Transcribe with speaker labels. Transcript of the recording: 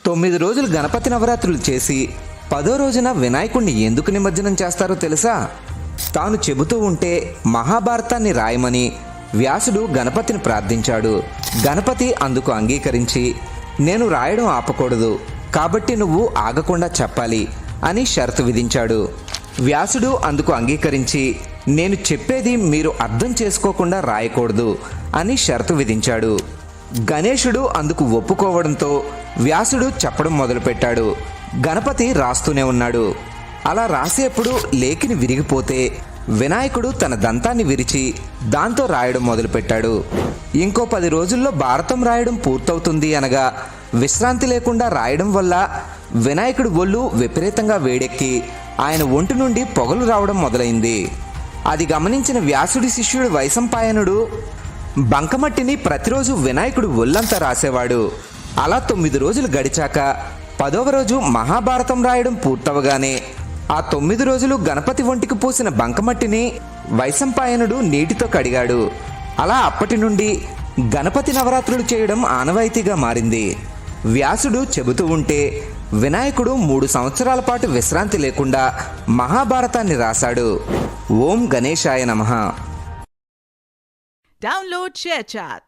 Speaker 1: 9 రోజులు గణపతి నవరాత్రులు చేసి 10వ రోజున వినాయకుణ్ణి ఎందుకు నిమజ్జనం చేస్తారో తెలుసా? తాను చెబుతూ ఉంటే మహాభారతాన్ని రాయమని వ్యాసుడు గణపతిని ప్రార్థించాడు. గణపతి అందుకు అంగీకరించి, నేను రాయడం ఆపకూడదు కాబట్టి నువ్వు ఆగకుండా చెప్పాలి అని షరతు విధించాడు. వ్యాసుడు అందుకు అంగీకరించి, నేను చెప్పేది మీరు అర్థం చేసుకోకుండా రాయకూడదు అని షరతు విధించాడు. గణేశుడు అందుకు ఒప్పుకోవడంతో వ్యాసుడు చెప్పడం మొదలుపెట్టాడు. గణపతి రాస్తూనే ఉన్నాడు. అలా రాసేప్పుడు లేఖిని విరిగిపోతే వినాయకుడు తన దంతాన్ని విరిచి దాంతో రాయడం మొదలుపెట్టాడు. ఇంకో 10 రోజుల్లో భారతం రాయడం పూర్తవుతుంది అనగా విశ్రాంతి లేకుండా రాయడం వల్ల వినాయకుడి ఒళ్ళు విపరీతంగా వేడెక్కి ఆయన ఒంటి నుండి పొగలు రావడం మొదలైంది. అది గమనించిన వ్యాసుడి శిష్యుడు వైశంపాయనుడు బంకమట్టిని ప్రతిరోజు వినాయకుడు ఒళ్ళంతా రాసేవాడు. అలా 9 రోజులు గడిచాక 10వ రోజు మహాభారతం రాయడం పూర్తవగానే ఆ 9 రోజులు గణపతి ఒంటికి పూసిన బంకమట్టిని వైశంపాయనుడు నీటితో కడిగాడు. అలా అప్పటి నుండి గణపతి నవరాత్రులు చేయడం ఆనవాయితీగా మారింది. వ్యాసుడు చెబుతూ ఉంటే వినాయకుడు 3 సంవత్సరాల పాటు విశ్రాంతి లేకుండా మహాభారతాన్ని రాశాడు. ఓం గణేశాయ నమః.
Speaker 2: Download ShareChat.